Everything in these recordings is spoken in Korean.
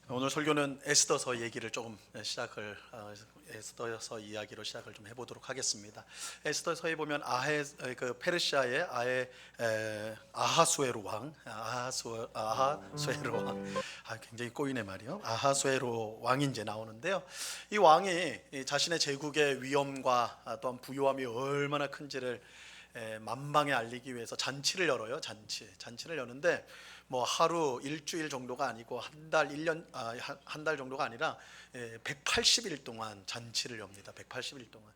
오늘 설교는 에스더서 얘기를 조금 시작을 에스더서 이야기로 시작을 좀 해보도록 하겠습니다. 에스더서에 보면 그 페르시아의 아하수에로 왕, 아하수에로 왕, 굉장히 꼬이네 말이요. 아하수에로 왕이 이제 나오는데요. 이 왕이 자신의 제국의 위엄과 또한 부요함이 얼마나 큰지를 만방에 알리기 위해서 잔치를 열어요. 잔치를 여는데 뭐 하루 일주일 정도가 아니고 한 달, 1년, 한 달 정도가 아니라 180일 동안 잔치를 엽니다. 180일 동안.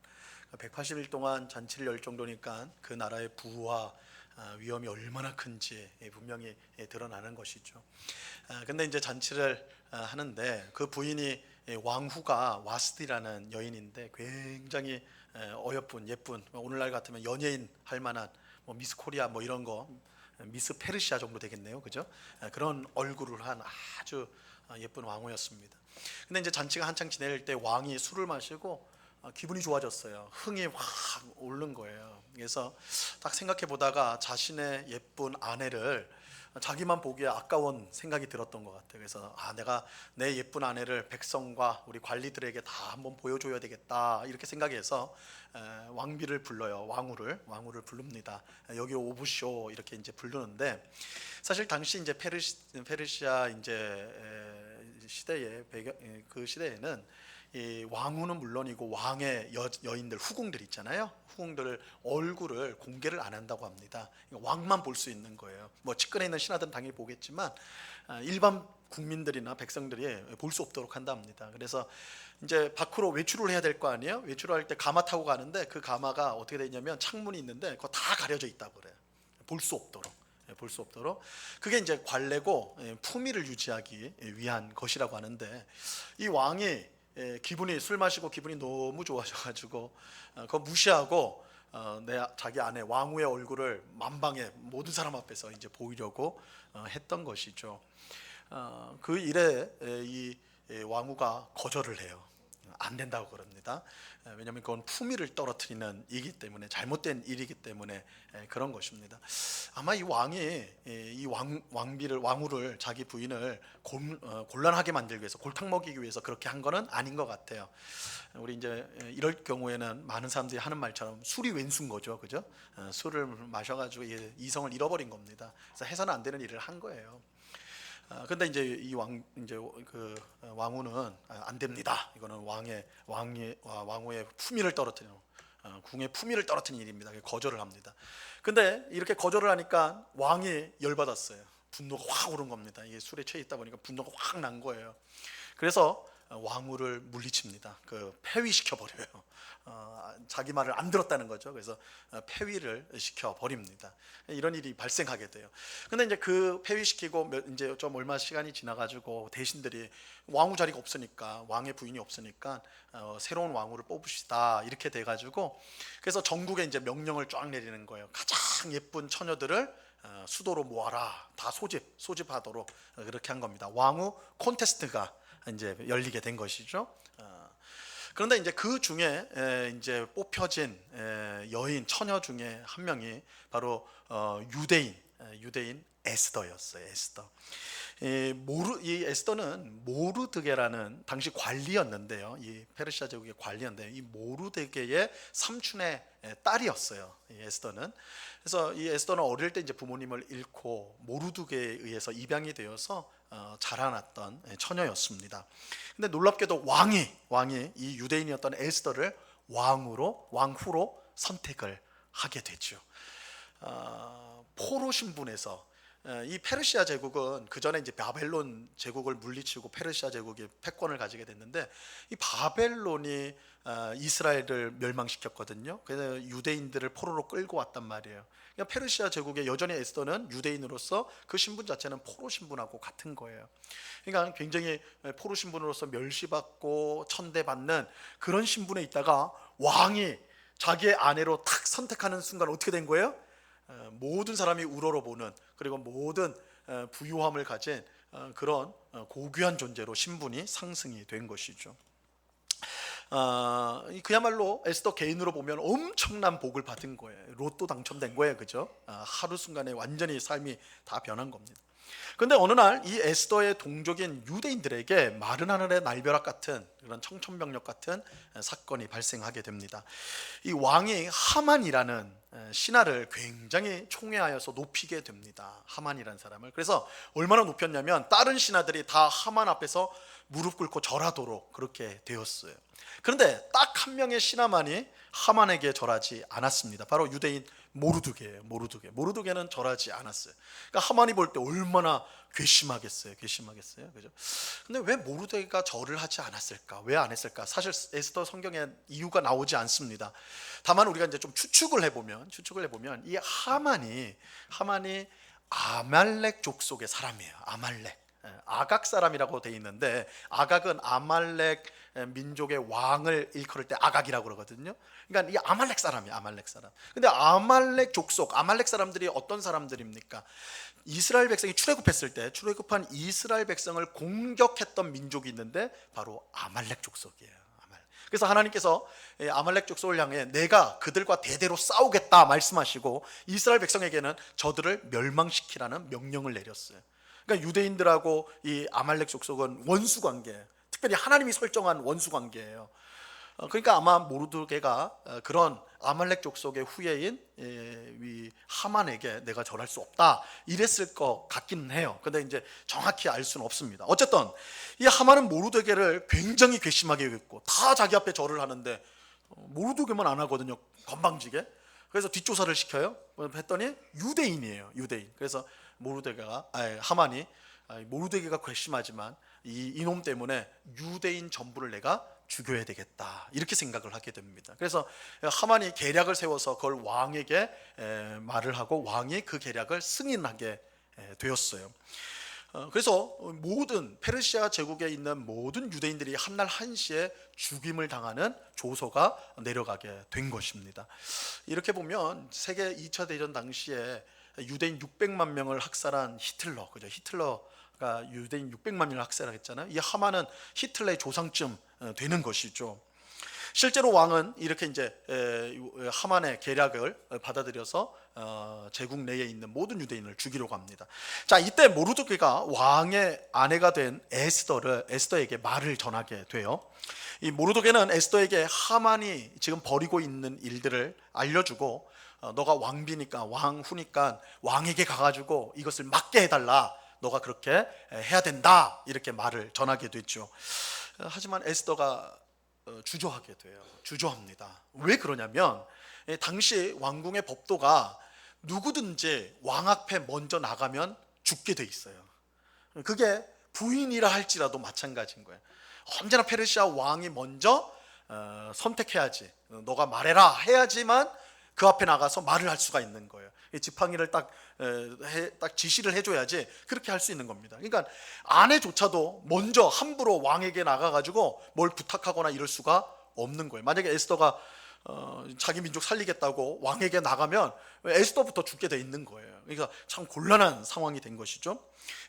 180일 동안 잔치를 열 정도니까 그 나라의 부와 위험이 얼마나 큰지 분명히 드러나는 것이죠. 근데 이제 잔치를 하는데 그 부인이 왕후가 와스디라는 여인인데 굉장히 어여쁜 예쁜, 오늘날 같으면 연예인 할 만한 뭐 미스 코리아 뭐 이런 거, 미스 페르시아 정도 되겠네요, 그죠? 그런 얼굴을 한 아주 예쁜 왕후였습니다. 근데 이제 잔치가 한창 지낼 때 왕이 술을 마시고 기분이 좋아졌어요. 흥이 확 오른 거예요. 그래서 딱 생각해 보다가 자신의 예쁜 아내를 자기만 보기에 아까운 생각이 들었던 것 같아요. 그래서 내가 내 예쁜 아내를 백성과 우리 관리들에게 다 한번 보여줘야 되겠다 이렇게 생각해서 왕비를 불러요. 왕후를 부릅니다. 여기 오부쇼 이렇게 이제 부르는데, 사실 당시 이제 페르시아 이제 시대에 그 시대에는 이 왕후는 물론이고 왕의 여인들, 후궁들 있잖아요. 후궁들 얼굴을 공개를 안 한다고 합니다. 왕만 볼 수 있는 거예요. 뭐 측근에 있는 신하들은 당연히 보겠지만 일반 국민들이나 백성들이 볼 수 없도록 한다 합니다. 그래서 이제 밖으로 외출을 해야 될 거 아니에요. 외출할 때 가마 타고 가는데 그 가마가 어떻게 되냐면 창문이 있는데 그거 다 가려져 있다고 그래요. 볼 수 없도록. 그게 이제 관례고 품위를 유지하기 위한 것이라고 하는데, 이 왕이 술 마시고 기분이 너무 좋아져가지고 그거 무시하고 자기 아내 왕후의 얼굴을 만방에 모든 사람 앞에서 이제 보이려고 했던 것이죠. 그 일에 이 왕후가 거절을 해요. 안 된다고 그럽니다. 왜냐하면 그건 품위를 떨어뜨리는 일이기 때문에, 잘못된 일이기 때문에 그런 것입니다. 아마 이 왕이 이 왕후를, 자기 부인을 곤란하게 만들기 위해서, 골탕 먹이기 위해서 그렇게 한 거는 아닌 것 같아요. 우리 이제 이럴 경우에는 많은 사람들이 하는 말처럼 술이 왼수인 거죠, 그죠? 술을 마셔가지고 이성을 잃어버린 겁니다. 그래서 해서는 안 되는 일을 한 거예요. 근데 이제 그 왕후는 안 됩니다. 이거는 왕후의 품위를 떨어뜨리는, 궁의 품위를 떨어뜨리는 일입니다. 거절을 합니다. 근데 이렇게 거절을 하니까 왕이 열받았어요. 분노가 확 오른 겁니다. 이게 술에 취해 있다 보니까 분노가 확 난 거예요. 그래서 왕후를 물리칩니다. 폐위시켜 버려요. 자기 말을 안 들었다는 거죠. 그래서 폐위를 시켜 버립니다. 이런 일이 발생하게 돼요. 근데 이제 그 폐위시키고 이제 좀 얼마 시간이 지나가지고 대신들이 왕후 자리가 없으니까, 왕의 부인이 없으니까 새로운 왕후를 뽑읍시다 이렇게 돼가지고, 그래서 전국에 이제 명령을 쫙 내리는 거예요. 가장 예쁜 처녀들을 수도로 모아라, 다 소집하도록 그렇게 한 겁니다. 왕후 콘테스트가 이제 열리게 된 것이죠. 그런데 이제 그 중에 이제 뽑혀진 여인 처녀 중에 한 명이 바로 유대인 에스더였어요. 이 에스더는 모르드게라는 당시 관리였는데요. 이 페르시아 제국의 관리였는데, 이 모르드게의 삼촌의 딸이었어요. 이 에스더는. 그래서 이 에스더는 어릴 때 이제 부모님을 잃고 모르드게에 의해서 입양이 되어서 자라났던 처녀였습니다. 근데 놀랍게도 왕이 이 유대인이었던 에스더를 왕후로 선택을 하게 되죠. 포로 신분에서, 이 페르시아 제국은 그 전에 이제 바벨론 제국을 물리치고 페르시아 제국이 패권을 가지게 됐는데, 이 바벨론이 이스라엘을 멸망시켰거든요. 그래서 유대인들을 포로로 끌고 왔단 말이에요. 그러니까 페르시아 제국의 여전히 에스더는 유대인으로서 그 신분 자체는 포로 신분하고 같은 거예요. 그러니까 굉장히 포로 신분으로서 멸시받고 천대받는 그런 신분에 있다가 왕이 자기의 아내로 탁 선택하는 순간 어떻게 된 거예요? 모든 사람이 우러러보는, 그리고 모든 부유함을 가진 그런 고귀한 존재로 신분이 상승이 된 것이죠. 그야말로 에스더 개인으로 보면 엄청난 복을 받은 거예요. 로또 당첨된 거예요, 그죠? 하루 순간에 완전히 삶이 다 변한 겁니다. 그런데 어느 날 이 에스더의 동족인 유대인들에게 마른 하늘의 날벼락 같은 그런 청천벽력 같은 사건이 발생하게 됩니다. 이 왕이 하만이라는 신하를 굉장히 총애하여서 높이게 됩니다. 하만이라는 사람을. 그래서 얼마나 높였냐면 다른 신하들이 다 하만 앞에서 무릎 꿇고 절하도록 그렇게 되었어요. 그런데 딱 한 명의 신하만이 하만에게 절하지 않았습니다. 바로 유대인 모르드게예요. 모르드게는 절하지 않았어요. 그러니까 하만이 볼 때 얼마나 괘씸하겠어요. 그죠? 근데 왜 모르드게가 절을 하지 않았을까? 왜 안 했을까? 사실 에스더 성경에 이유가 나오지 않습니다. 다만 우리가 이제 좀 추측을 해보면 이 하만이 아말렉 족속의 사람이에요. 아말렉. 아각 사람이라고 돼 있는데, 아각은 아말렉 민족의 왕을 일컬을 때 아각이라고 그러거든요. 그러니까 이 아말렉 사람이에요. 아말렉 사람. 근데 아말렉 족속, 아말렉 사람들이 어떤 사람들입니까? 이스라엘 백성이 출애굽했을 때 출애굽한 이스라엘 백성을 공격했던 민족이 있는데 바로 아말렉 족속이에요. 그래서 하나님께서 아말렉 족속을 향해 내가 그들과 대대로 싸우겠다 말씀하시고 이스라엘 백성에게는 저들을 멸망시키라는 명령을 내렸어요. 그러니까 유대인들하고 이 아말렉 족속은 원수 관계, 특별히 하나님이 설정한 원수 관계예요. 그러니까 아마 모르드게가 그런 아말렉 족속의 후예인 이 하만에게 내가 절할 수 없다 이랬을 것 같기는 해요. 근데 이제 정확히 알 수는 없습니다. 어쨌든 이 하만은 모르드게를 굉장히 괘씸하게 여겼고 다 자기 앞에 절을 하는데 모르드게만 안 하거든요. 건방지게. 그래서 뒷조사를 시켜요. 했더니 유대인이에요. 유대인. 그래서 하만이 모르드게가 괘씸하지만 이놈 때문에 유대인 전부를 내가 죽여야 되겠다 이렇게 생각을 하게 됩니다. 그래서 하만이 계략을 세워서 그걸 왕에게 말을 하고 왕이 그 계략을 승인하게 되었어요. 그래서 모든 페르시아 제국에 있는 모든 유대인들이 한날 한시에 죽임을 당하는 조서가 내려가게 된 것입니다. 이렇게 보면 세계 2차 대전 당시에 유대인 600만 명을 학살한 히틀러, 그죠? 히틀러가 유대인 600만 명을 학살했잖아요. 이 하만은 히틀러의 조상쯤 되는 것이죠. 실제로 왕은 이렇게 이제 하만의 계략을 받아들여서 제국 내에 있는 모든 유대인을 죽이려고 합니다. 자, 이때 모르드게가 왕의 아내가 된 에스더에게 말을 전하게 돼요. 이 모르드게는 에스더에게 하만이 지금 벌이고 있는 일들을 알려주고 너가 왕비니까 왕후니까 왕에게 가가지고 이것을 막게 해달라. 너가 그렇게 해야 된다. 이렇게 말을 전하게 됐죠. 하지만 에스더가 주저하게 돼요. 주저합니다. 왜 그러냐면 당시 왕궁의 법도가 누구든지 왕 앞에 먼저 나가면 죽게 돼 있어요. 그게 부인이라 할지라도 마찬가지인 거예요. 언제나 페르시아 왕이 먼저 선택해야지, 너가 말해라 해야지만 그 앞에 나가서 말을 할 수가 있는 거예요. 지팡이를 딱 지시를 해줘야지 그렇게 할 수 있는 겁니다. 그러니까 아내조차도 먼저 함부로 왕에게 나가가지고 뭘 부탁하거나 이럴 수가 없는 거예요. 만약에 에스더가 자기 민족 살리겠다고 왕에게 나가면 에스더부터 죽게 돼 있는 거예요. 그러니까 참 곤란한 상황이 된 것이죠.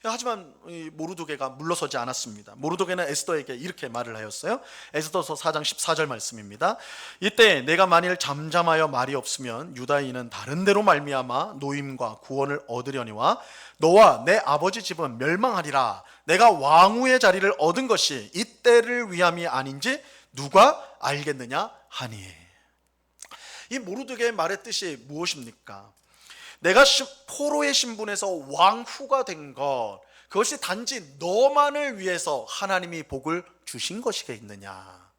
하지만 모르드게가 물러서지 않았습니다. 모르드게는 에스더에게 이렇게 말을 하였어요. 에스더서 4장 14절 말씀입니다. 이때 내가 만일 잠잠하여 말이 없으면 유다인은 다른 데로 말미암아 노임과 구원을 얻으려니와 너와 내 아버지 집은 멸망하리라. 내가 왕후의 자리를 얻은 것이 이때를 위함이 아닌지 누가 알겠느냐 하니. 이 모르드게의 말의 뜻이 무엇입니까? 내가 포로의 신분에서 왕후가 된 것, 그것이 단지 너만을 위해서 하나님이 복을 주신 것이겠느냐?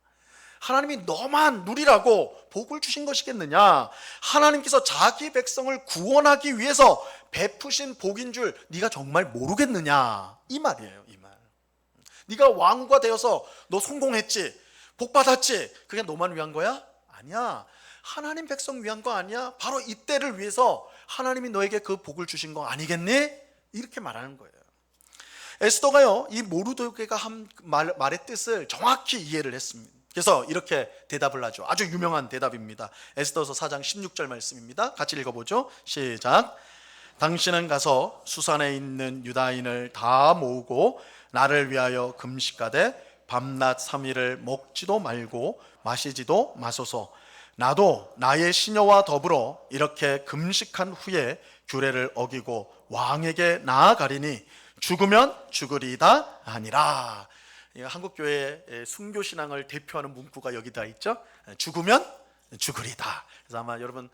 하나님이 너만 누리라고 복을 주신 것이겠느냐? 하나님께서 자기 백성을 구원하기 위해서 베푸신 복인 줄 네가 정말 모르겠느냐? 이 말이에요. 이 말. 네가 왕후가 되어서 너 성공했지, 복 받았지, 그게 너만 위한 거야? 아니야. 하나님 백성 위한 거 아니야? 바로 이때를 위해서 하나님이 너에게 그 복을 주신 거 아니겠니? 이렇게 말하는 거예요. 에스더가요, 이 모르드게가 한 말의 뜻을 정확히 이해를 했습니다. 그래서 이렇게 대답을 하죠. 아주 유명한 대답입니다. 에스더서 4장 16절 말씀입니다. 같이 읽어보죠. 시작. 당신은 가서 수산에 있는 유다인을 다 모으고 나를 위하여 금식하되 밤낮 3일을 먹지도 말고 마시지도 마소서. 나도 나의 시녀와 더불어 이렇게 금식한 후에 규례를 어기고 왕에게 나아가리니 죽으면 죽으리다 아니라. 한국 교회의 순교 신앙을 대표하는 문구가 여기다 있죠. 죽으면 죽으리다. 그래서 아마 여러분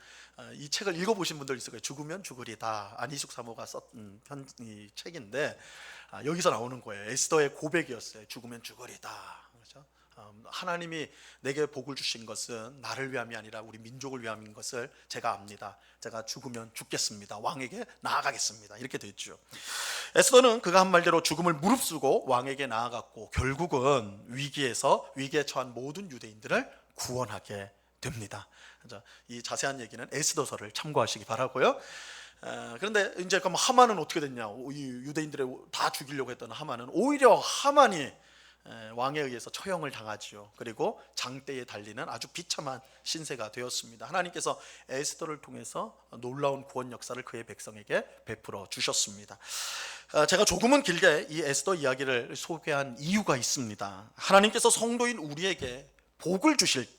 이 책을 읽어보신 분들 있을 거예요. 죽으면 죽으리다. 안희숙 사모가 썼던 이 책인데 여기서 나오는 거예요. 에스더의 고백이었어요. 죽으면 죽으리다. 그렇죠? 하나님이 내게 복을 주신 것은 나를 위함이 아니라 우리 민족을 위함인 것을 제가 압니다. 제가 죽으면 죽겠습니다. 왕에게 나아가겠습니다. 이렇게 됐죠. 에스더는 그가 한 말대로 죽음을 무릅쓰고 왕에게 나아갔고 결국은 위기에 처한 모든 유대인들을 구원하게 됩니다. 이 자세한 얘기는 에스더서를 참고하시기 바라고요. 그런데 이제 그럼 하만은 어떻게 됐냐? 이 유대인들을 다 죽이려고 했던 하만은 오히려 하만이 왕에 의해서 처형을 당하지요. 그리고 장대에 달리는 아주 비참한 신세가 되었습니다. 하나님께서 에스더를 통해서 놀라운 구원 역사를 그의 백성에게 베풀어 주셨습니다. 제가 조금은 길게 이 에스더 이야기를 소개한 이유가 있습니다. 하나님께서 성도인 우리에게 복을 주실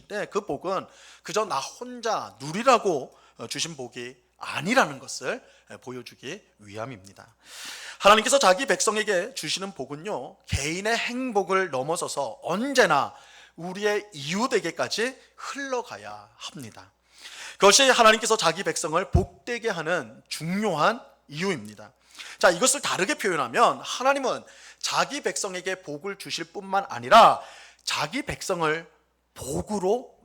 때, 그 복은 그저 나 혼자 누리라고 주신 복이 아니라는 것을 보여주기 위함입니다. 하나님께서 자기 백성에게 주시는 복은요, 개인의 행복을 넘어서서 언제나 우리의 이웃에게까지 흘러가야 합니다. 그것이 하나님께서 자기 백성을 복되게 하는 중요한 이유입니다. 자, 이것을 다르게 표현하면 하나님은 자기 백성에게 복을 주실 뿐만 아니라 자기 백성을 복으로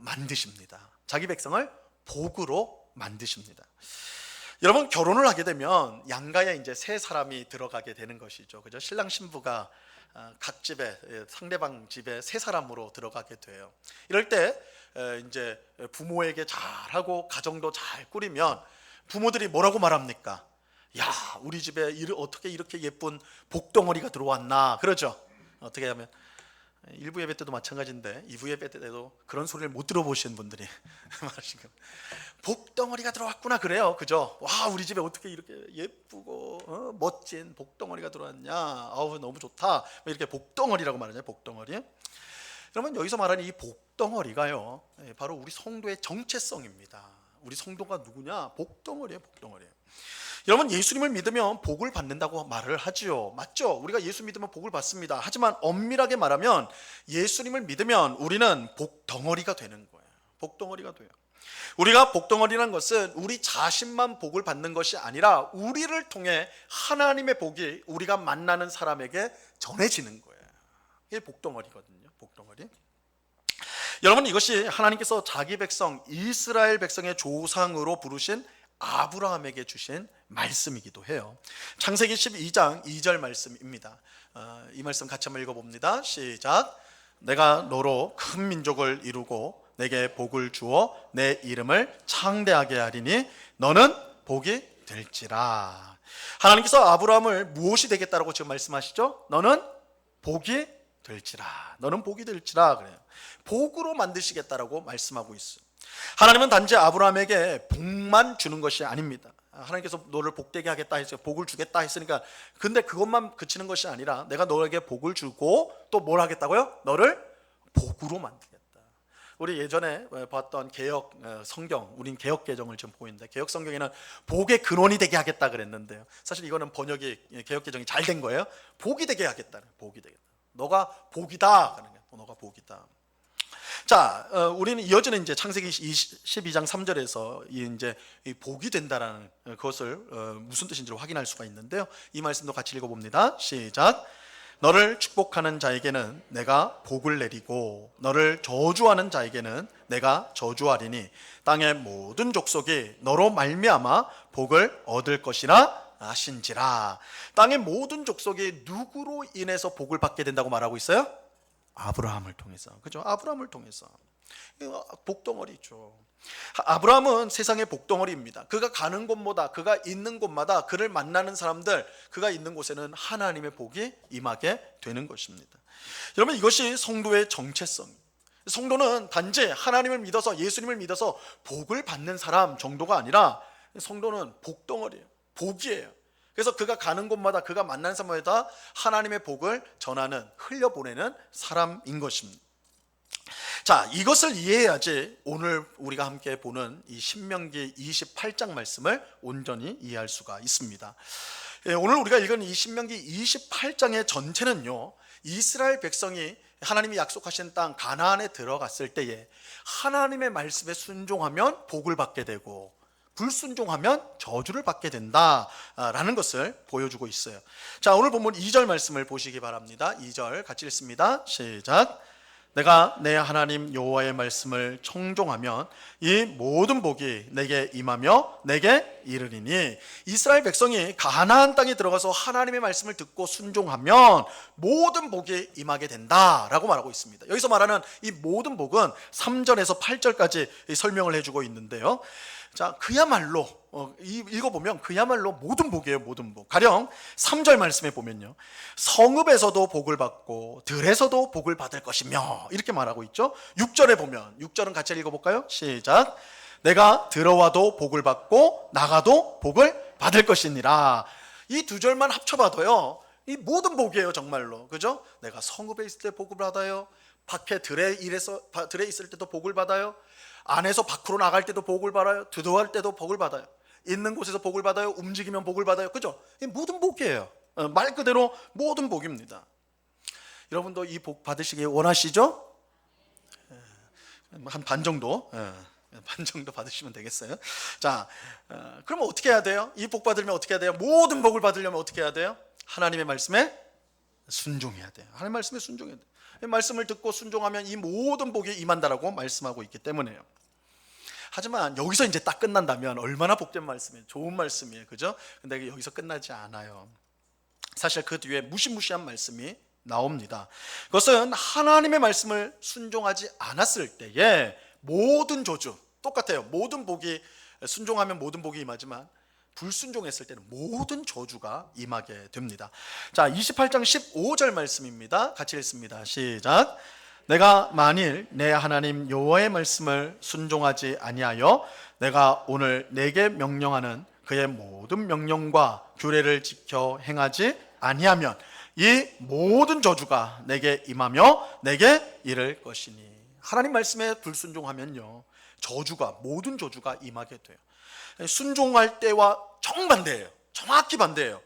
만드십니다. 여러분, 결혼을 하게 되면 양가에 이제 세 사람이 들어가게 되는 것이죠. 그죠? 신랑 신부가 각 집에, 상대방 집에 세 사람으로 들어가게 돼요. 이럴 때 이제 부모에게 잘하고 가정도 잘 꾸리면 부모들이 뭐라고 말합니까? 야, 우리 집에 어떻게 이렇게 예쁜 복덩어리가 들어왔나? 그러죠. 어떻게 하면 1부 예배 때도 마찬가지인데 2부 예배 때도 그런 소리를 못 들어보신 분들이 많으신가요? 복덩어리가 들어왔구나 그래요. 그죠? 와, 우리 집에 어떻게 이렇게 예쁘고 멋진 복덩어리가 들어왔냐? 아우, 너무 좋다. 이렇게 복덩어리라고 말하잖아요. 복덩어리. 그러면 여기서 말하는 이 복덩어리가요, 바로 우리 성도의 정체성입니다. 우리 성도가 누구냐? 복덩어리예요. 여러분, 예수님을 믿으면 복을 받는다고 말을 하지요. 맞죠? 우리가 예수 믿으면 복을 받습니다. 하지만 엄밀하게 말하면 예수님을 믿으면 우리는 복덩어리가 되는 거예요. 복덩어리가 돼요. 우리가 복덩어리라는 것은 우리 자신만 복을 받는 것이 아니라 우리를 통해 하나님의 복이 우리가 만나는 사람에게 전해지는 거예요. 이게 복덩어리거든요. 복덩어리. 여러분, 이것이 하나님께서 자기 백성 이스라엘 백성의 조상으로 부르신 아브라함에게 주신 말씀이기도 해요. 창세기 12장 2절 말씀입니다. 이 말씀 같이 한번 읽어봅니다. 시작. 내가 너로 큰 민족을 이루고 내게 복을 주어 내 이름을 창대하게 하리니 너는 복이 될지라. 하나님께서 아브라함을 무엇이 되겠다라고 지금 말씀하시죠? 너는 복이 될지라. 그래요. 복으로 만드시겠다라고 말씀하고 있어요. 하나님은 단지 아브라함에게 복만 주는 것이 아닙니다. 하나님께서 너를 복되게 하겠다 했어요. 복을 주겠다 했으니까, 근데 그것만 그치는 것이 아니라 내가 너에게 복을 주고 또 뭘 하겠다고요? 너를 복으로 만들겠다. 우리 예전에 봤던 개혁 성경, 우린 개혁 개정을 지금 보고 있는데, 개혁 성경에는 복의 근원이 되게 하겠다 그랬는데요, 사실 이거는 번역이, 개혁 개정이 잘 된 거예요. 복이 되게 하겠다. 너가 복이다. 너가 복이다. 자, 우리는 이어지는 이제 창세기 12장 3절에서 이제 복이 된다라는 그것을 무슨 뜻인지 확인할 수가 있는데요. 이 말씀도 같이 읽어봅니다. 시작. 너를 축복하는 자에게는 내가 복을 내리고 너를 저주하는 자에게는 내가 저주하리니 땅의 모든 족속이 너로 말미암아 복을 얻을 것이라 하신지라. 땅의 모든 족속이 누구로 인해서 복을 받게 된다고 말하고 있어요? 아브라함을 통해서. 그죠? 아브라함을 통해서. 복덩어리죠. 아브라함은 세상의 복덩어리입니다. 그가 가는 곳마다, 그가 있는 곳마다 그를 만나는 사람들, 그가 있는 곳에는 하나님의 복이 임하게 되는 것입니다. 여러분, 이것이 성도의 정체성. 성도는 단지 하나님을 믿어서, 예수님을 믿어서 복을 받는 사람 정도가 아니라 성도는 복덩어리예요. 복이에요. 그래서 그가 가는 곳마다, 그가 만난 사람마다 하나님의 복을 전하는, 흘려보내는 사람인 것입니다. 자, 이것을 이해해야지 오늘 우리가 함께 보는 이 신명기 28장 말씀을 온전히 이해할 수가 있습니다. 오늘 우리가 읽은 이 신명기 28장의 전체는요, 이스라엘 백성이 하나님이 약속하신 땅 가나안에 들어갔을 때에 하나님의 말씀에 순종하면 복을 받게 되고 불순종하면 저주를 받게 된다라는 것을 보여주고 있어요. 자, 오늘 본문 2절 말씀을 보시기 바랍니다. 2절 같이 읽습니다. 시작. 내가 내 하나님 여호와의 말씀을 청종하면 이 모든 복이 내게 임하며 내게 이르리니, 이스라엘 백성이 가나안 땅에 들어가서 하나님의 말씀을 듣고 순종하면 모든 복이 임하게 된다라고 말하고 있습니다. 여기서 말하는 이 모든 복은 3절에서 8절까지 설명을 해주고 있는데요. 자, 그야말로 읽어보면 그야말로 모든 복이에요. 모든 복. 가령 3절 말씀에 보면요, 성읍에서도 복을 받고 들에서도 복을 받을 것이며 이렇게 말하고 있죠. 6절에 보면, 6절은 같이 읽어볼까요? 시작. 내가 들어와도 복을 받고 나가도 복을 받을 것이니라. 이 두 절만 합쳐봐도요, 이 모든 복이에요. 정말로. 그죠? 내가 성읍에 있을 때 복을 받아요. 밖에 들에 있을 때도 복을 받아요. 안에서 밖으로 나갈 때도 복을 받아요. 들어갈 때도 복을 받아요. 있는 곳에서 복을 받아요. 움직이면 복을 받아요. 그죠? 이 모든 복이에요. 말 그대로 모든 복입니다. 여러분도 이 복 받으시길 원하시죠? 한 반 정도, 반 정도 받으시면 되겠어요. 자, 그러면 어떻게 해야 돼요? 이 복 받으려면 어떻게 해야 돼요? 모든 복을 받으려면 어떻게 해야 돼요? 하나님의 말씀에 순종해야 돼요. 하나님의 말씀에 순종해야 돼요. 말씀을 듣고 순종하면 이 모든 복이 임한다라고 말씀하고 있기 때문에요. 하지만 여기서 이제 딱 끝난다면 얼마나 복된 말씀이에요. 좋은 말씀이에요. 그죠? 근데 여기서 끝나지 않아요. 사실 그 뒤에 무시무시한 말씀이 나옵니다. 그것은 하나님의 말씀을 순종하지 않았을 때에 모든 저주, 똑같아요. 모든 복이, 순종하면 모든 복이 임하지만 불순종했을 때는 모든 저주가 임하게 됩니다. 자, 28장 15절 말씀입니다. 같이 읽습니다. 시작. 내가 만일 내 하나님 여호와의 말씀을 순종하지 아니하여 내가 오늘 내게 명령하는 그의 모든 명령과 규례를 지켜 행하지 아니하면 이 모든 저주가 내게 임하며 내게 이를 것이니. 하나님 말씀에 불순종하면요, 저주가, 모든 저주가 임하게 돼요. 순종할 때와 정반대예요. 정확히 반대예요.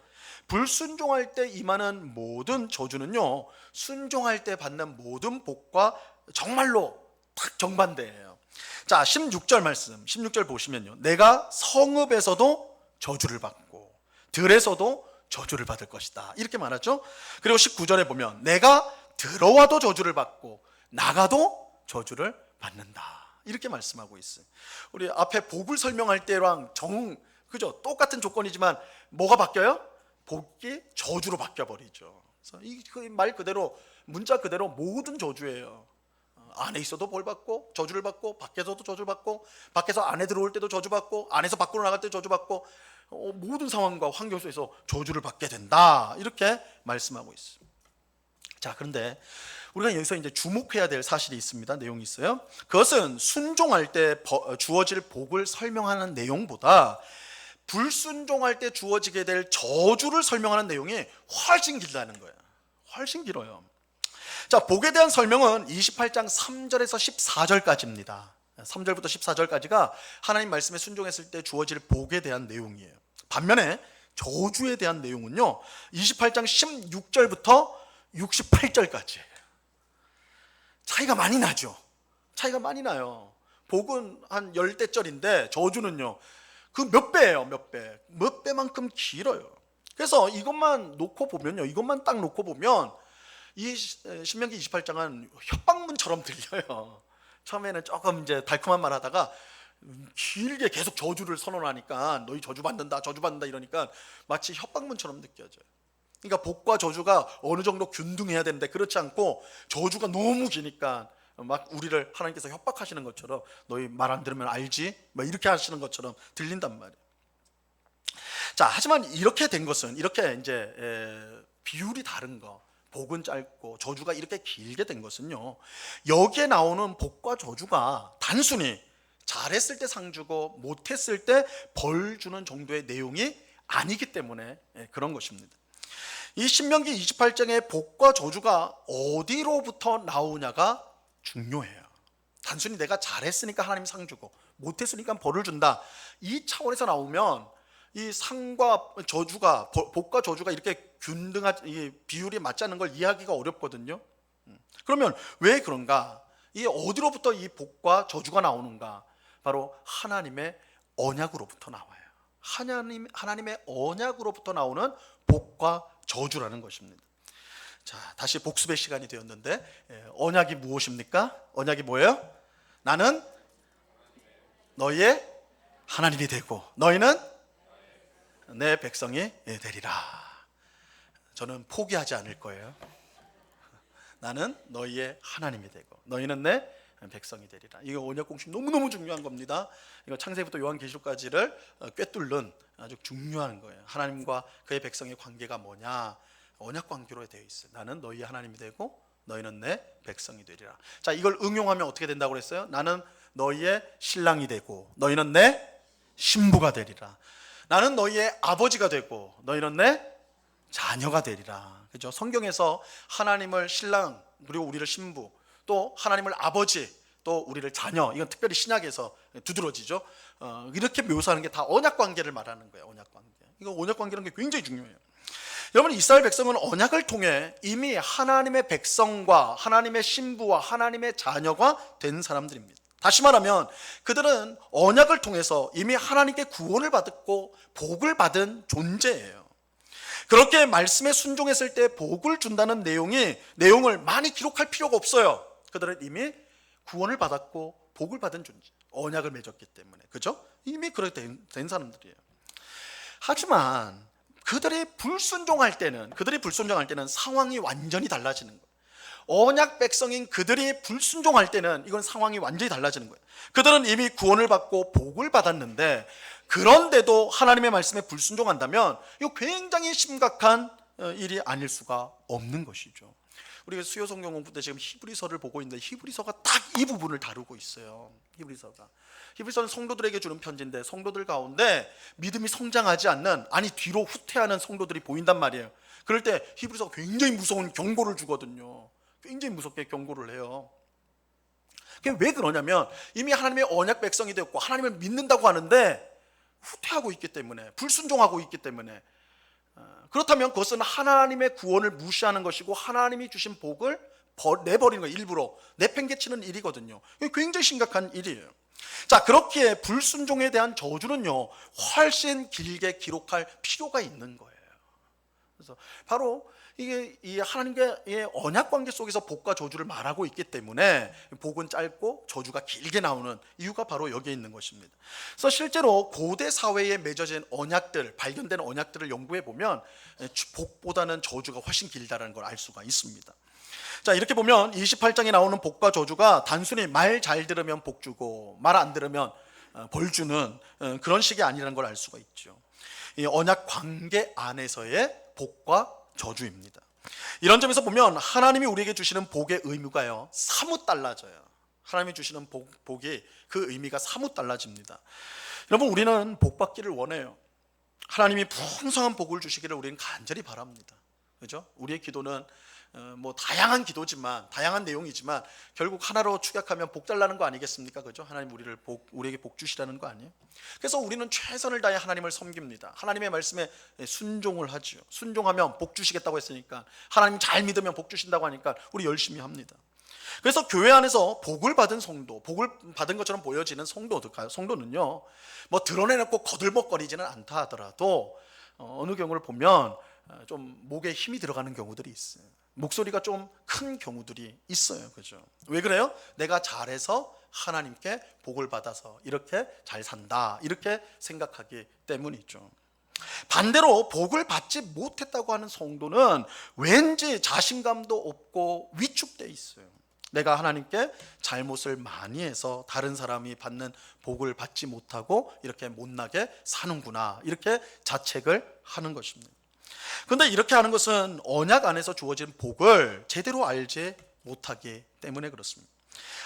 불순종할 때 임하는 모든 저주는요, 순종할 때 받는 모든 복과 정말로 딱 정반대예요. 자, 16절 말씀, 16절 보시면요, 내가 성읍에서도 저주를 받고 들에서도 저주를 받을 것이다, 이렇게 말하죠. 그리고 19절에 보면 내가 들어와도 저주를 받고 나가도 저주를 받는다, 이렇게 말씀하고 있어요. 우리 앞에 복을 설명할 때랑 그죠? 똑같은 조건이지만 뭐가 바뀌어요? 복이 저주로 바뀌어버리죠. 그래서 이 말 그대로, 문자 그대로 모든 저주예요. 안에 있어도 벌 받고 저주를 받고 밖에서도 저주를 받고 밖에서 안에 들어올 때도 저주 받고 안에서 밖으로 나갈 때도 저주 받고 모든 상황과 환경 속에서 저주를 받게 된다, 이렇게 말씀하고 있어요. 자, 그런데 우리가 여기서 이제 주목해야 될 사실이 있습니다. 내용이 있어요. 그것은 순종할 때 주어질 복을 설명하는 내용보다 불순종할 때 주어지게 될 저주를 설명하는 내용이 훨씬 길다는 거예요. 훨씬 길어요. 자, 복에 대한 설명은 28장 3절에서 14절까지입니다. 3절부터 14절까지가 하나님 말씀에 순종했을 때 주어질 복에 대한 내용이에요. 반면에 저주에 대한 내용은요, 28장 16절부터 68절까지예요. 차이가 많이 나죠. 차이가 많이 나요. 복은 한 10대절인데 저주는요, 그 몇 배예요. 몇 배만큼 길어요. 그래서 이것만 놓고 보면요, 이것만 딱 놓고 보면 이 신명기 28장은 협박문처럼 들려요. 처음에는 조금 이제 달콤한 말 하다가 길게 계속 저주를 선언하니까 너희 저주 받는다 이러니까 마치 협박문처럼 느껴져요. 그러니까 복과 저주가 어느 정도 균등해야 되는데 그렇지 않고 저주가 너무 기니까 막 우리를 하나님께서 협박하시는 것처럼, 너희 말 안 들으면 알지? 막 이렇게 하시는 것처럼 들린단 말이에요. 자, 하지만 이렇게 된 것은, 이렇게 이제 비율이 다른 거, 복은 짧고 저주가 이렇게 길게 된 것은요, 여기에 나오는 복과 저주가 단순히 잘했을 때 상 주고 못했을 때 벌 주는 정도의 내용이 아니기 때문에 그런 것입니다. 이 신명기 28장의 복과 저주가 어디로부터 나오냐가 중요해요. 단순히 내가 잘했으니까 하나님이 상 주고 못했으니까 벌을 준다, 이 차원에서 나오면 이 상과 저주가, 복과 저주가 이렇게 이 비율이 맞지 않는 걸 이해하기가 어렵거든요. 그러면 왜 그런가? 이 어디로부터 이 복과 저주가 나오는가? 바로 하나님의 언약으로부터 나와요. 하나님의 언약으로부터 나오는 복과 저주라는 것입니다. 자, 다시 복습의 시간이 되었는데, 언약이 무엇입니까? 언약이 뭐예요? 나는 너희의 하나님이 되고 너희는 내 백성이 되리라. 저는 포기하지 않을 거예요. 나는 너희의 하나님이 되고 너희는 내 백성이 되리라. 이거 언약 공식 너무너무 중요한 겁니다. 이거 창세기부터 요한계시록까지를 꿰뚫는 아주 중요한 거예요. 하나님과 그의 백성의 관계가 뭐냐? 언약 관계로 되어 있어요. 나는 너희의 하나님이 되고 너희는 내 백성이 되리라. 자, 이걸 응용하면 어떻게 된다고 그랬어요? 나는 너희의 신랑이 되고 너희는 내 신부가 되리라. 나는 너희의 아버지가 되고 너희는 내 자녀가 되리라. 그죠? 성경에서 하나님을 신랑, 그리고 우리를 신부, 또 하나님을 아버지, 또 우리를 자녀, 이건 특별히 신약에서 두드러지죠. 이렇게 묘사하는 게 다 언약 관계를 말하는 거예요. 언약 관계. 이거 언약 관계라는 게 굉장히 중요해요. 여러분, 이스라엘 백성은 언약을 통해 이미 하나님의 백성과 하나님의 신부와 하나님의 자녀가 된 사람들입니다. 다시 말하면 그들은 언약을 통해서 이미 하나님께 구원을 받았고 복을 받은 존재예요. 그렇게 말씀에 순종했을 때 복을 준다는 내용을 많이 기록할 필요가 없어요. 그들은 이미 구원을 받았고 복을 받은 존재, 언약을 맺었기 때문에. 그죠? 이미 그렇게 된 사람들이에요. 하지만 그들이 불순종할 때는 상황이 완전히 달라지는 거예요. 언약 백성인 그들이 불순종할 때는 이건 상황이 완전히 달라지는 거예요. 그들은 이미 구원을 받고 복을 받았는데, 그런데도 하나님의 말씀에 불순종한다면 이거 굉장히 심각한 일이 아닐 수가 없는 것이죠. 우리가 수요 성경 공부 때 지금 히브리서를 보고 있는데, 히브리서가 딱 이 부분을 다루고 있어요. 히브리서는 성도들에게 주는 편지인데, 성도들 가운데 믿음이 성장하지 않는, 아니 뒤로 후퇴하는 성도들이 보인단 말이에요. 그럴 때 히브리서가 굉장히 무서운 경고를 주거든요. 굉장히 무섭게 경고를 해요. 그게 왜 그러냐면 이미 하나님의 언약 백성이 되었고 하나님을 믿는다고 하는데 후퇴하고 있기 때문에, 불순종하고 있기 때문에, 그렇다면 그것은 하나님의 구원을 무시하는 것이고 하나님이 주신 복을 내버리는 거예요. 일부러 내팽개치는 일이거든요. 이게 굉장히 심각한 일이에요. 자, 그렇기에 불순종에 대한 저주는요 훨씬 길게 기록할 필요가 있는 거예요. 그래서 바로 이게 이 하나님과의 언약 관계 속에서 복과 저주를 말하고 있기 때문에 복은 짧고 저주가 길게 나오는 이유가 바로 여기에 있는 것입니다. 그래서 실제로 고대 사회에 맺어진 언약들, 발견된 언약들을 연구해 보면 복보다는 저주가 훨씬 길다는 걸 알 수가 있습니다. 자, 이렇게 보면 28장에 나오는 복과 저주가 단순히 말 잘 들으면 복 주고 말 안 들으면 벌 주는 그런 식이 아니라는 걸 알 수가 있죠. 이 언약 관계 안에서의 복과 저주입니다. 이런 점에서 보면 하나님이 우리에게 주시는 복의 의무가요 사뭇 달라져요. 하나님이 주시는 복이 그 의미가 사뭇 달라집니다. 여러분, 우리는 복 받기를 원해요. 하나님이 풍성한 복을 주시기를 우리는 간절히 바랍니다. 그죠? 우리의 기도는 뭐 다양한 기도지만, 다양한 내용이지만 결국 하나로 축약하면 복 달라는 거 아니겠습니까? 그죠? 하나님 우리에게 복 주시라는 거 아니에요? 그래서 우리는 최선을 다해 하나님을 섬깁니다. 하나님의 말씀에 순종을 하죠. 순종하면 복 주시겠다고 했으니까, 하나님 잘 믿으면 복 주신다고 하니까 우리 열심히 합니다. 그래서 교회 안에서 복을 받은 성도, 복을 받은 것처럼 보여지는 성도는요 뭐 드러내놓고 거들먹거리지는 않다 하더라도 어느 경우를 보면 좀 목에 힘이 들어가는 경우들이 있어요. 목소리가 좀 큰 경우들이 있어요. 그죠? 왜 그래요? 내가 잘해서 하나님께 복을 받아서 이렇게 잘 산다, 이렇게 생각하기 때문이죠. 반대로 복을 받지 못했다고 하는 성도는 왠지 자신감도 없고 위축돼 있어요. 내가 하나님께 잘못을 많이 해서 다른 사람이 받는 복을 받지 못하고 이렇게 못나게 사는구나, 이렇게 자책을 하는 것입니다. 그런데 이렇게 하는 것은 언약 안에서 주어진 복을 제대로 알지 못하기 때문에 그렇습니다.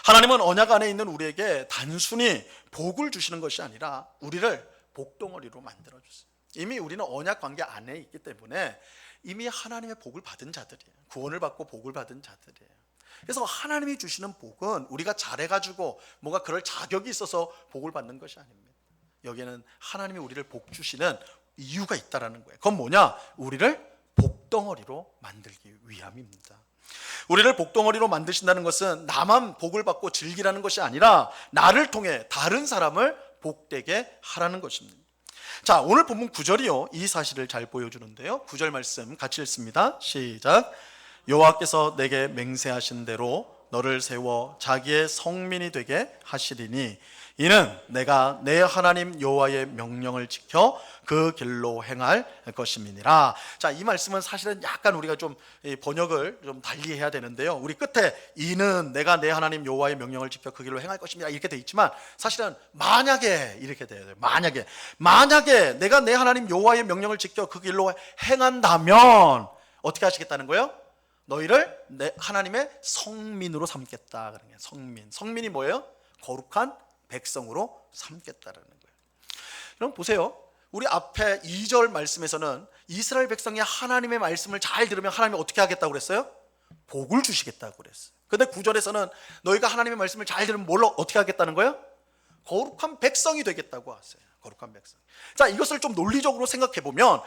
하나님은 언약 안에 있는 우리에게 단순히 복을 주시는 것이 아니라 우리를 복덩어리로 만들어주세요. 이미 우리는 언약 관계 안에 있기 때문에 이미 하나님의 복을 받은 자들이에요. 구원을 받고 복을 받은 자들이에요. 그래서 하나님이 주시는 복은 우리가 잘해가지고 뭔가 그럴 자격이 있어서 복을 받는 것이 아닙니다. 여기에는 하나님이 우리를 복 주시는 이유가 있다라는 거예요. 그건 뭐냐? 우리를 복덩어리로 만들기 위함입니다. 우리를 복덩어리로 만드신다는 것은 나만 복을 받고 즐기라는 것이 아니라 나를 통해 다른 사람을 복되게 하라는 것입니다. 자, 오늘 본문 9절이요, 이 사실을 잘 보여주는데요. 9절 말씀 같이 읽습니다. 시작. 여호와께서 내게 맹세하신 대로 너를 세워 자기의 성민이 되게 하시리니 이는 내가 내 하나님 여호와의 명령을 지켜 그 길로 행할 것임이니라. 자, 이 말씀은 사실은 약간 우리가 좀 번역을 좀 달리 해야 되는데요. 우리 끝에 이는 내가 내 하나님 여호와의 명령을 지켜 그 길로 행할 것입니다 이렇게 돼 있지만 사실은 만약에 이렇게 돼야 돼요. 만약에 내가 내 하나님 여호와의 명령을 지켜 그 길로 행한다면 어떻게 하시겠다는 거예요? 너희를 내 하나님의 성민으로 삼겠다. 그런 거예요. 성민이 뭐예요? 거룩한 백성으로 삼겠다라는 거예요. 그럼 보세요. 우리 앞에 2절 말씀에서는 이스라엘 백성이 하나님의 말씀을 잘 들으면 하나님이 어떻게 하겠다고 그랬어요? 복을 주시겠다고 그랬어요. 근데 9절에서는 너희가 하나님의 말씀을 잘 들으면 뭘로 어떻게 하겠다는 거예요? 거룩한 백성이 되겠다고 하세요. 거룩한 백성. 자, 이것을 좀 논리적으로 생각해 보면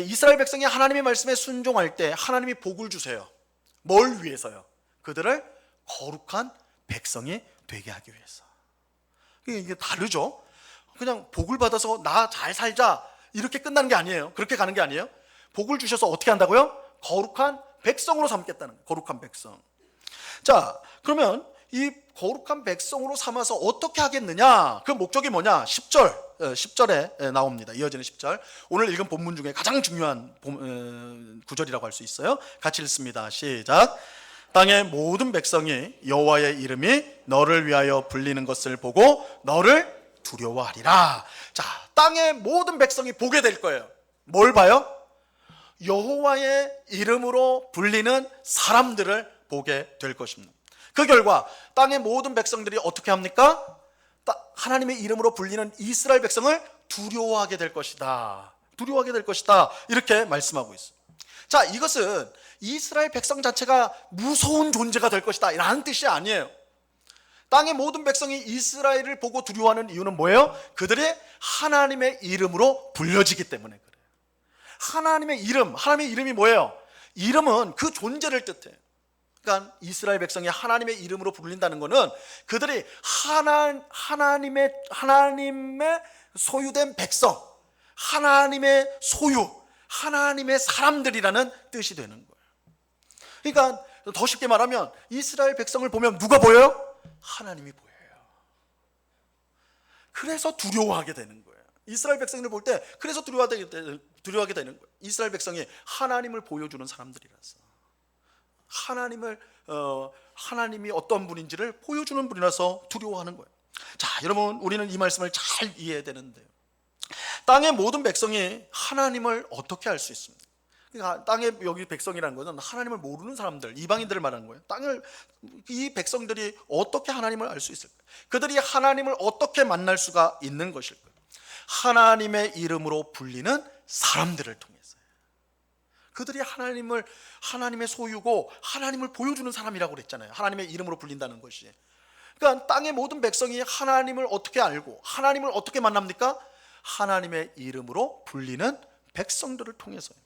이스라엘 백성이 하나님의 말씀에 순종할 때 하나님이 복을 주세요. 뭘 위해서요? 그들을 거룩한 백성이 되게 하기 위해서. 이게 다르죠. 그냥 복을 받아서 나 잘 살자 이렇게 끝나는 게 아니에요. 그렇게 가는 게 아니에요. 복을 주셔서 어떻게 한다고요? 거룩한 백성으로 삼겠다는 거예요. 거룩한 백성. 자, 그러면 이 거룩한 백성으로 삼아서 어떻게 하겠느냐? 그 목적이 뭐냐? 10절에 나옵니다. 이어지는 10절. 오늘 읽은 본문 중에 가장 중요한 구절이라고 할 수 있어요. 같이 읽습니다. 시작. 땅의 모든 백성이 여호와의 이름이 너를 위하여 불리는 것을 보고 너를 두려워하리라. 자, 땅의 모든 백성이 보게 될 거예요. 뭘 봐요? 여호와의 이름으로 불리는 사람들을 보게 될 것입니다. 그 결과 땅의 모든 백성들이 어떻게 합니까? 하나님의 이름으로 불리는 이스라엘 백성을 두려워하게 될 것이다. 두려워하게 될 것이다. 이렇게 말씀하고 있어요. 자, 이것은 이스라엘 백성 자체가 무서운 존재가 될 것이다 라는 뜻이 아니에요. 땅의 모든 백성이 이스라엘을 보고 두려워하는 이유는 뭐예요? 그들이 하나님의 이름으로 불려지기 때문에 그래요. 하나님의 이름이 뭐예요? 이름은 그 존재를 뜻해요. 그러니까 이스라엘 백성이 하나님의 이름으로 불린다는 것은 그들이 하나님의 소유된 백성, 하나님의 소유, 하나님의 사람들이라는 뜻이 되는 거예요. 그러니까 더 쉽게 말하면 이스라엘 백성을 보면 누가 보여요? 하나님이 보여요. 그래서 두려워하게 되는 거예요. 이스라엘 백성을 볼 때 그래서 두려워하게 되는 거예요. 이스라엘 백성이 하나님을 보여주는 사람들이라서, 하나님이 어떤 분인지를 보여주는 분이라서 두려워하는 거예요. 자, 여러분, 우리는 이 말씀을 잘 이해해야 되는데요. 땅의 모든 백성이 하나님을 어떻게 알 수 있습니까? 그러니까 땅의 여기 백성이라는 것은 하나님을 모르는 사람들, 이방인들을 말하는 거예요. 이 백성들이 어떻게 하나님을 알 수 있을까? 그들이 하나님을 어떻게 만날 수가 있는 것일까? 하나님의 이름으로 불리는 사람들을 통해서요. 그들이 하나님의 소유고 하나님을 보여주는 사람이라고 그랬잖아요. 하나님의 이름으로 불린다는 것이. 그러니까 땅의 모든 백성이 하나님을 어떻게 알고 하나님을 어떻게 만납니까? 하나님의 이름으로 불리는 백성들을 통해서요.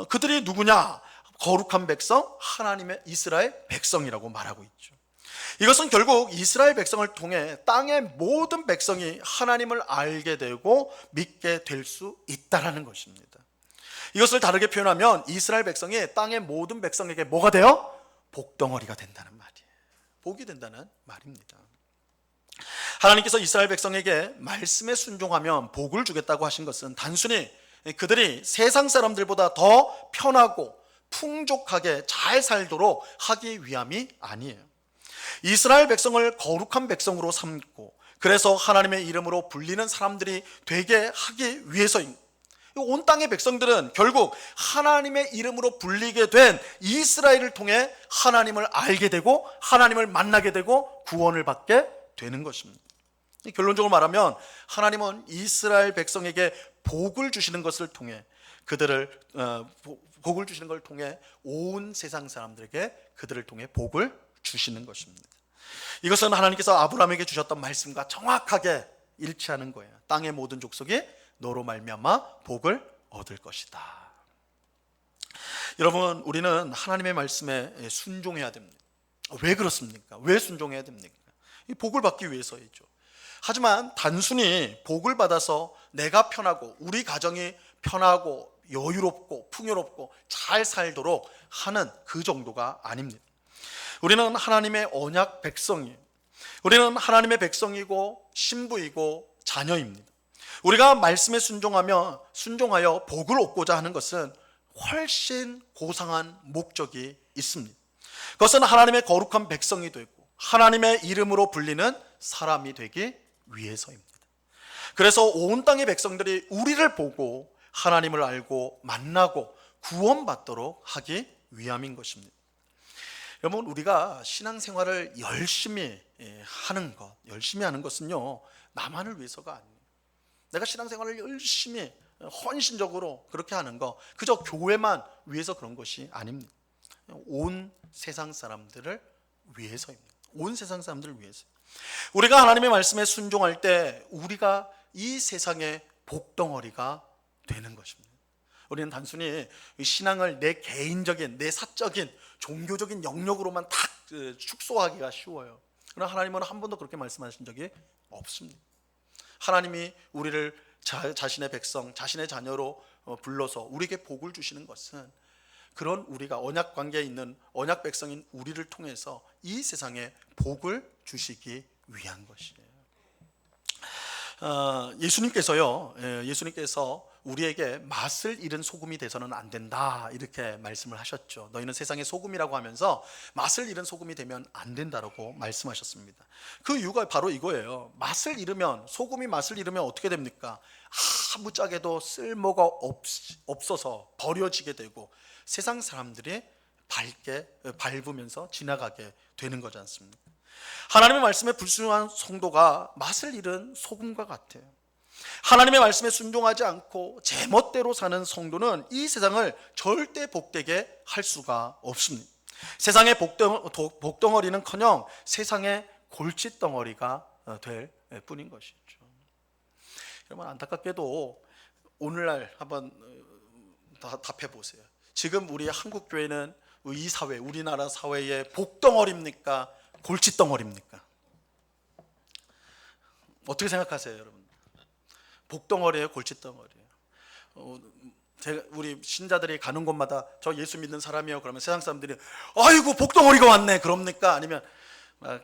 그들이 누구냐? 거룩한 백성, 하나님의 이스라엘 백성이라고 말하고 있죠. 이것은 결국 이스라엘 백성을 통해 땅의 모든 백성이 하나님을 알게 되고 믿게 될 수 있다는 것입니다. 이것을 다르게 표현하면 이스라엘 백성이 땅의 모든 백성에게 뭐가 돼요? 복덩어리가 된다는 말이에요. 복이 된다는 말입니다. 하나님께서 이스라엘 백성에게 말씀에 순종하면 복을 주겠다고 하신 것은 단순히 그들이 세상 사람들보다 더 편하고 풍족하게 잘 살도록 하기 위함이 아니에요. 이스라엘 백성을 거룩한 백성으로 삼고 그래서 하나님의 이름으로 불리는 사람들이 되게 하기 위해서입니다. 온 땅의 백성들은 결국 하나님의 이름으로 불리게 된 이스라엘을 통해 하나님을 알게 되고 하나님을 만나게 되고 구원을 받게 되는 것입니다. 결론적으로 말하면 하나님은 이스라엘 백성에게 복을 주시는 것을 통해 그들을 복을 주시는 걸 통해 온 세상 사람들에게 그들을 통해 복을 주시는 것입니다. 이것은 하나님께서 아브라함에게 주셨던 말씀과 정확하게 일치하는 거예요. 땅의 모든 족속이 너로 말미암아 복을 얻을 것이다. 여러분, 우리는 하나님의 말씀에 순종해야 됩니다. 왜 그렇습니까? 왜 순종해야 됩니까? 이 복을 받기 위해서이죠. 하지만 단순히 복을 받아서 내가 편하고 우리 가정이 편하고 여유롭고 풍요롭고 잘 살도록 하는 그 정도가 아닙니다. 우리는 하나님의 언약 백성이에요. 우리는 하나님의 백성이고 신부이고 자녀입니다. 우리가 말씀에 순종하여 복을 얻고자 하는 것은 훨씬 고상한 목적이 있습니다. 그것은 하나님의 거룩한 백성이 되고 하나님의 이름으로 불리는 사람이 되기 위해서입니다. 그래서 온 땅의 백성들이 우리를 보고 하나님을 알고 만나고 구원받도록 하기 위함인 것입니다. 여러분, 우리가 신앙생활을 열심히 하는 것은요, 나만을 위해서가 아니에요. 내가 신앙생활을 열심히 헌신적으로 그렇게 하는 거 그저 교회만 위해서 그런 것이 아닙니다. 온 세상 사람들을 위해서입니다. 온 세상 사람들을 위해서. 우리가 하나님의 말씀에 순종할 때 우리가 이 세상의 복덩어리가 되는 것입니다. 우리는 단순히 신앙을 내 개인적인, 내 사적인, 종교적인 영역으로만 딱 축소하기가 쉬워요. 그러나 하나님은 한 번도 그렇게 말씀하신 적이 없습니다. 하나님이 우리를 자신의 백성, 자신의 자녀로 불러서 우리에게 복을 주시는 것은 그런 우리가 언약 관계에 있는 언약 백성인 우리를 통해서 이 세상에 복을 주시기 위한 것이에요. 예수님께서 우리에게 맛을 잃은 소금이 돼서는 안 된다 이렇게 말씀을 하셨죠. 너희는 세상의 소금이라고 하면서 맛을 잃은 소금이 되면 안 된다라고 말씀하셨습니다. 그 이유가 바로 이거예요. 소금이 맛을 잃으면 어떻게 됩니까? 아무짝에도 쓸모가 없어서 버려지게 되고 세상 사람들이 밟으면서 지나가게 되는 거지 않습니까? 하나님의 말씀에 불순종한 성도가 맛을 잃은 소금과 같아요. 하나님의 말씀에 순종하지 않고 제멋대로 사는 성도는 이 세상을 절대 복되게 할 수가 없습니다. 세상의 복덩어리는커녕 세상의 골칫덩어리가 될 뿐인 것이죠. 여러분, 안타깝게도 오늘날 한번 답해 보세요. 지금 우리 한국 교회는 이 사회, 우리나라 사회의 복덩어리입니까? 골칫덩어리입니까? 어떻게 생각하세요, 여러분? 복덩어리예요, 골칫덩어리예요? 우리 신자들이 가는 곳마다 저 예수 믿는 사람이요 그러면 세상 사람들이 아이고 복덩어리가 왔네 그럽니까? 아니면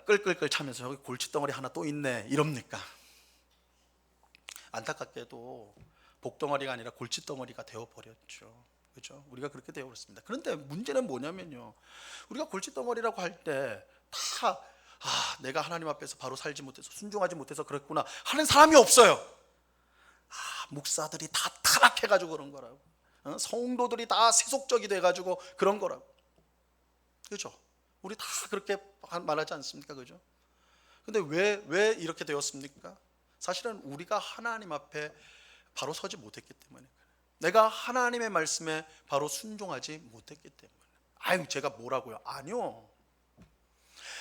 끌끌끌 차면서 여기 골칫덩어리 하나 또 있네 이럽니까? 안타깝게도 복덩어리가 아니라 골칫덩어리가 되어버렸죠. 그렇죠? 우리가 그렇게 되어버렸습니다. 그런데 문제는 뭐냐면요, 우리가 골칫덩어리라고 할 때 다 내가 하나님 앞에서 바로 살지 못해서 순종하지 못해서 그랬구나 하는 사람이 없어요. 목사들이 다 타락해가지고 그런 거라고, 성도들이 다 세속적이 돼가지고 그런 거라고. 그렇죠? 우리 다 그렇게 말하지 않습니까? 그죠? 근데 왜 이렇게 되었습니까? 사실은 우리가 하나님 앞에 바로 서지 못했기 때문에, 내가 하나님의 말씀에 바로 순종하지 못했기 때문에. 제가 뭐라고요? 아니요.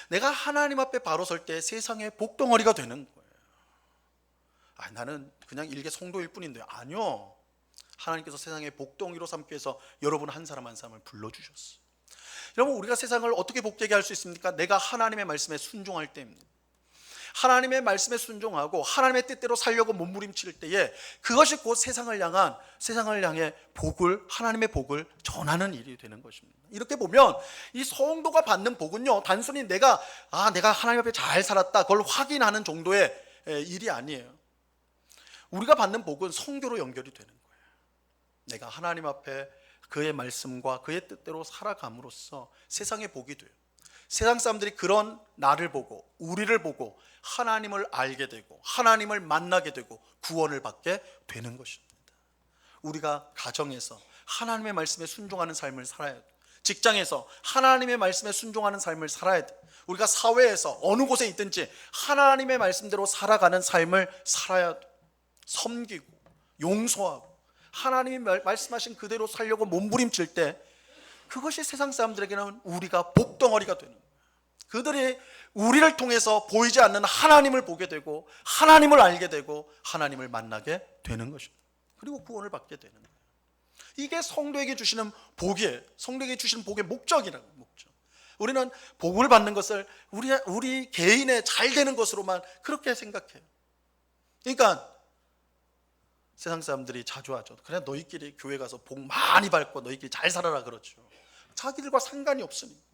내가 하나님 앞에 바로 설 때 세상의 복덩어리가 되는 거예요. 나는 그냥 일개 성도일 뿐인데요. 아니요. 하나님께서 세상의 복덩이로 삼기 위해서 여러분 한 사람 한 사람을 불러주셨어요. 여러분, 우리가 세상을 어떻게 복되게 할 수 있습니까? 내가 하나님의 말씀에 순종할 때입니다. 하나님의 말씀에 순종하고 하나님의 뜻대로 살려고 몸부림칠 때에 그것이 곧 세상을 향해 하나님의 복을 전하는 일이 되는 것입니다. 이렇게 보면 이 성도가 받는 복은요, 단순히 내가 하나님 앞에 잘 살았다 그걸 확인하는 정도의 일이 아니에요. 우리가 받는 복은 성교로 연결이 되는 거예요. 내가 하나님 앞에 그의 말씀과 그의 뜻대로 살아감으로써 세상의 복이 돼요. 세상 사람들이 그런 나를 보고 우리를 보고 하나님을 알게 되고 하나님을 만나게 되고 구원을 받게 되는 것입니다. 우리가 가정에서 하나님의 말씀에 순종하는 삶을 살아야 돼. 직장에서 하나님의 말씀에 순종하는 삶을 살아야 돼. 우리가 사회에서 어느 곳에 있든지 하나님의 말씀대로 살아가는 삶을 살아야 돼. 섬기고 용서하고 하나님이 말씀하신 그대로 살려고 몸부림칠 때 그것이 세상 사람들에게는 우리가 복덩어리가 되는 거예요. 그들이 우리를 통해서 보이지 않는 하나님을 보게 되고 하나님을 알게 되고 하나님을 만나게 되는 것입니다. 그리고 구원을 받게 되는 거예요. 이게 성도에게 주시는 복이에요. 성도에게 주시는 복의 목적이라고. 목적. 우리는 복을 받는 것을 우리 개인의 잘 되는 것으로만 그렇게 생각해요. 그러니까 세상 사람들이 자주 하죠. 그래 너희끼리 교회 가서 복 많이 받고 너희끼리 잘 살아라 그렇죠. 자기들과 상관이 없으니까.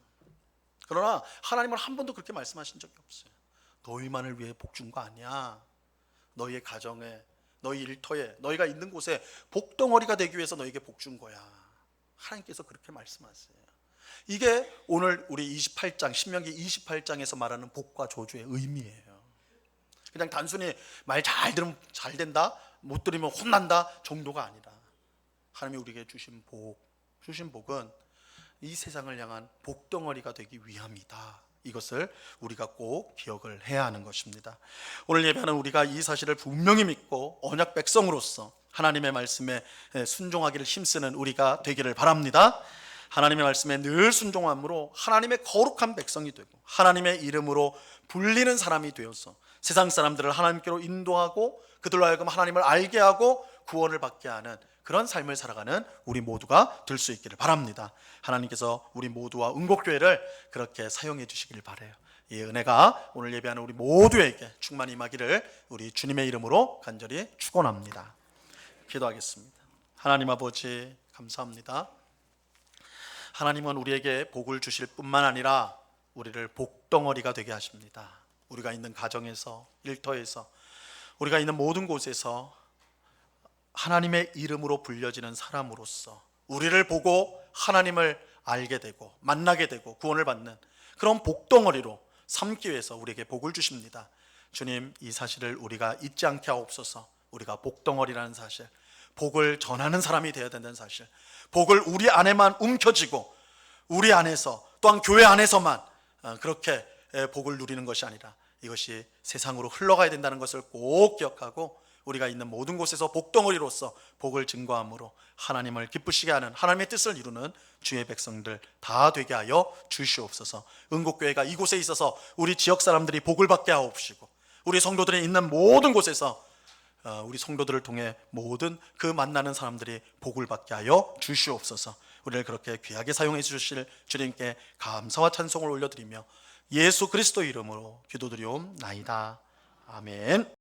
그러나 하나님은 한 번도 그렇게 말씀하신 적이 없어요. 너희만을 위해 복 준 거 아니야. 너희의 가정에, 너희 일터에, 너희가 있는 곳에 복덩어리가 되기 위해서 너희에게 복 준 거야. 하나님께서 그렇게 말씀하세요. 이게 오늘 우리 28장 신명기 28장에서 말하는 복과 저주의 의미예요. 그냥 단순히 말 잘 들으면 잘 된다, 못 들으면 혼난다 정도가 아니라 하나님이 우리에게 주신 복은 이 세상을 향한 복덩어리가 되기 위함이다. 이것을 우리가 꼭 기억을 해야 하는 것입니다. 오늘 예배하는 우리가 이 사실을 분명히 믿고 언약 백성으로서 하나님의 말씀에 순종하기를 힘쓰는 우리가 되기를 바랍니다. 하나님의 말씀에 늘 순종함으로 하나님의 거룩한 백성이 되고 하나님의 이름으로 불리는 사람이 되어서 세상 사람들을 하나님께로 인도하고 그들로 하여금 하나님을 알게 하고 구원을 받게 하는 그런 삶을 살아가는 우리 모두가 될 수 있기를 바랍니다. 하나님께서 우리 모두와 은곡교회를 그렇게 사용해 주시길 바라요. 이 은혜가 오늘 예배하는 우리 모두에게 충만히 임하기를 우리 주님의 이름으로 간절히 축원합니다. 기도하겠습니다. 하나님 아버지 감사합니다. 하나님은 우리에게 복을 주실 뿐만 아니라 우리를 복덩어리가 되게 하십니다. 우리가 있는 가정에서, 일터에서, 우리가 있는 모든 곳에서 하나님의 이름으로 불려지는 사람으로서 우리를 보고 하나님을 알게 되고 만나게 되고 구원을 받는 그런 복덩어리로 삼기 위해서 우리에게 복을 주십니다. 주님, 이 사실을 우리가 잊지 않게 하옵소서. 우리가 복덩어리라는 사실, 복을 전하는 사람이 되어야 된다는 사실, 복을 우리 안에만 움켜쥐고 우리 안에서 또한 교회 안에서만 그렇게 복을 누리는 것이 아니라 이것이 세상으로 흘러가야 된다는 것을 꼭 기억하고 우리가 있는 모든 곳에서 복덩어리로서 복을 증거함으로 하나님을 기쁘시게 하는 하나님의 뜻을 이루는 주의 백성들 다 되게 하여 주시옵소서. 은곡교회가 이곳에 있어서 우리 지역 사람들이 복을 받게 하옵시고 우리 성도들이 있는 모든 곳에서 우리 성도들을 통해 모든 그 만나는 사람들이 복을 받게 하여 주시옵소서. 우리를 그렇게 귀하게 사용해 주실 주님께 감사와 찬송을 올려드리며 예수 그리스도 이름으로 기도드리옵나이다. 아멘.